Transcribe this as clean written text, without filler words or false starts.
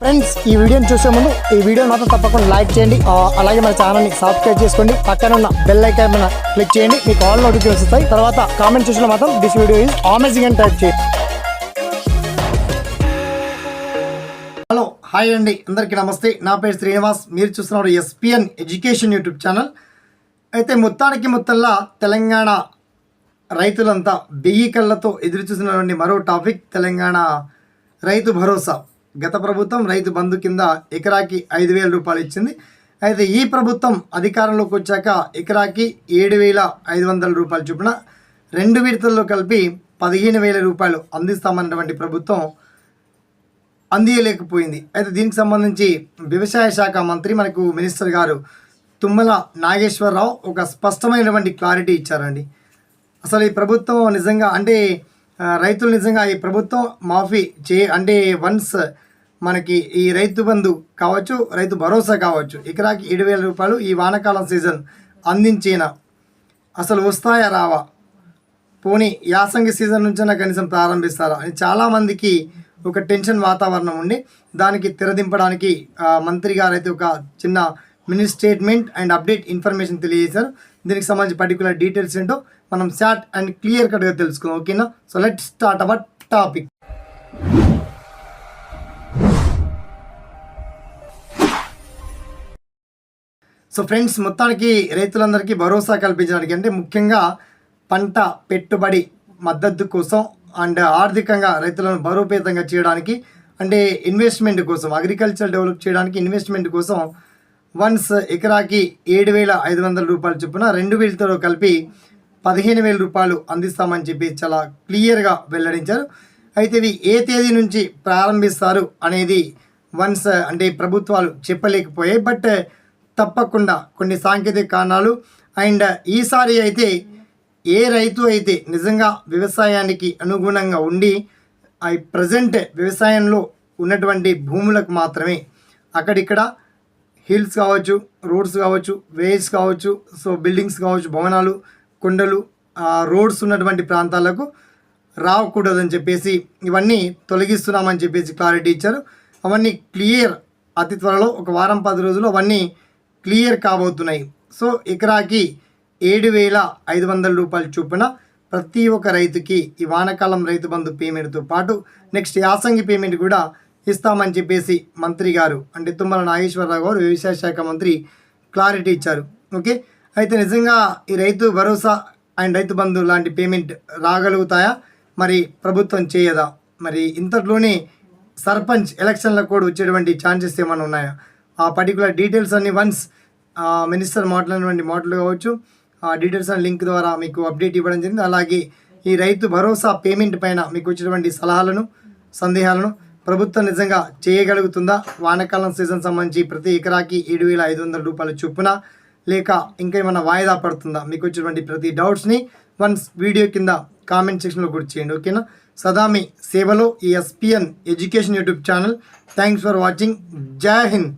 Friends ఈ వీడియోని చూసే ముందు ఈ వీడియో మాత్రం తప్పకుండా లైక్ చేయండి, అలాగే మన ఛానల్ని సబ్స్క్రైబ్ చేసుకోండి, పక్కన ఉన్న బెల్ ఐకాన్ మీద క్లిక్ చేయండి, మీకు ఆల్ నోటిఫికేషన్స్ వస్తాయి. తర్వాత కామెంట్ సెక్షన్లో మాత్రం దిస్ వీడియో ఈజ్ అమేజింగ్ అని టైప్ చేయండి. హలో హాయ్ అండి, అందరికీ నమస్తే. నా పేరు శ్రీనివాస్, మీరు చూస్తున్నారు ఎస్పిఎన్ ఎడ్యుకేషన్ యూట్యూబ్ ఛానల్. అయితే మొత్తంలో తెలంగాణ రైతులంతా 1000 కళ్ళతో ఎదురు చూసినటువంటి మరో టాపిక్ తెలంగాణ రైతు భరోసా. గత ప్రభుత్వం రైతు బంధు కింద ఎకరాకి 5,000 రూపాయలు ఇచ్చింది. అయితే ఈ ప్రభుత్వం అధికారంలోకి వచ్చాక ఎకరాకి 7,500 రూపాయలు చొప్పున 2 విడతల్లో కలిపి 15,000 రూపాయలు అందిస్తామన్నటువంటి ప్రభుత్వం అందియలేకపోయింది. అయితే దీనికి సంబంధించి వ్యవసాయ శాఖ మంత్రి మనకు మినిస్టర్ గారు తుమ్మల నాగేశ్వరరావు ఒక స్పష్టమైనటువంటి క్లారిటీ ఇచ్చారండి. అసలు ఈ ప్రభుత్వం నిజంగా అంటే రైతులు నిజంగా ఈ ప్రభుత్వం మాఫీ అంటే వన్స్ మనకి ఈ రైతు బంధు కావచ్చు, రైతు భరోసా కావచ్చు, ఎకరాకి 7,000 రూపాయలు ఈ వానాకాలం సీజన్ అందించేనా అసలు వస్తాయా రావా, పోనీ యాసంగి సీజన్ నుంచైనా కనీసం ప్రారంభిస్తారా అని చాలామందికి ఒక టెన్షన్ వాతావరణం ఉండి దానికి తెరదింపడానికి మంత్రి గారు అయితే ఒక చిన్న mini statement and update information తెలియజేశారు. దీనికి సంబంధించి పర్టికులర్ డీటెయిల్స్ ఏంటో మనం షార్ట్ అండ్ క్లియర్ కట్గా తెలుసుకుందాం. ఓకేనా? So let start our topic. So friends, మొత్తానికి రైతులందరికీ భరోసా కల్పించడానికి అంటే ముఖ్యంగా పంట పెట్టుబడి మద్దతు కోసం అండ్ ఆర్థికంగా రైతులను బలోపేతంగా చేయడానికి అంటే ఇన్వెస్ట్మెంట్ కోసం, అగ్రికల్చర్ డెవలప్ చేయడానికి ఇన్వెస్ట్మెంట్ కోసం వన్స్ ఎకరాకి 7,500 రూపాయలు చొప్పున 2 విడతలో కలిపి 15,000 రూపాయలు అందిస్తామని చెప్పి చాలా క్లియర్గా వెల్లడించారు. అయితే ఇవి ఏ తేదీ నుంచి ప్రారంభిస్తారు అనేది వన్స్ అంటే ప్రభుత్వాలు చెప్పలేకపోయాయి. బట్ తప్పకుండా కొన్ని సాంకేతిక కారణాలు అండ్ ఈసారి అయితే ఏ రైతు అయితే నిజంగా వ్యవసాయానికి అనుగుణంగా ఉండి ప్రజెంట్ వ్యవసాయంలో ఉన్నటువంటి భూములకు మాత్రమే అక్కడిక్కడ హిల్స్ కావచ్చు, రోడ్స్ కావచ్చు, వేస్ కావచ్చు, సో బిల్డింగ్స్ కావచ్చు, భవనాలు, కొండలు, రోడ్స్ ఉన్నటువంటి ప్రాంతాలకు రాకూడదని చెప్పేసి ఇవన్నీ తొలగిస్తున్నామని చెప్పేసి క్లారిటీ ఇచ్చారు. అవన్నీ క్లియర్ అతి త్వరలో ఒక వారం 10 రోజులు అవన్నీ క్లియర్ కాబోతున్నాయి. సో ఎకరాకి 7,500 రూపాయలు చొప్పున ప్రతి ఒక్క రైతుకి ఈ వానాకాలం రైతు బంధు పేమెంట్తో పాటు నెక్స్ట్ యాసంగి పేమెంట్ కూడా ఇస్తామని చెప్పేసి మంత్రి గారు అంటే తుమ్మల నాగేశ్వరరావు గారు వ్యవసాయ శాఖ మంత్రి క్లారిటీ ఇచ్చారు. ఓకే, అయితే నిజంగా ఈ రైతు భరోసా అండ్ రైతు బంధు లాంటి పేమెంట్ రాగలుగుతాయా, మరి ప్రభుత్వం చేయదా, మరి ఇంతట్లోనే సర్పంచ్ ఎలక్షన్లకు కూడా వచ్చేటువంటి ఛాన్సెస్ ఏమైనా ఉన్నాయా, ఆ పర్టికులర్ డీటెయిల్స్ అన్ని వన్స్ మినిస్టర్ మాట్లాడినటువంటి మాటలు కావచ్చు ఆ డీటెయిల్స్ అనే లింక్ ద్వారా మీకు అప్డేట్ ఇవ్వడం జరిగింది. అలాగే ఈ రైతు భరోసా పేమెంట్ పైన మీకు వచ్చినటువంటి సలహాలను, సందేహాలను ప్రభుత్వం నిజంగా చేయగలుగుతుందా, వానాకాలం సీజన్ సంబంధించి ప్రతి ఎకరాకి 7,500 రూపాయలు చొప్పున, లేక ఇంకా ఏమైనా వాయిదా పడుతుందా, మీకు వచ్చినటువంటి ప్రతి డౌట్స్ని వన్స్ వీడియో కింద కామెంట్ సెక్షన్లో గుర్తు చేయండి. ఓకేనా? సదా మీ సేవలో ఈ SPN education YouTube channel. Thanks for watching. జై హింద్.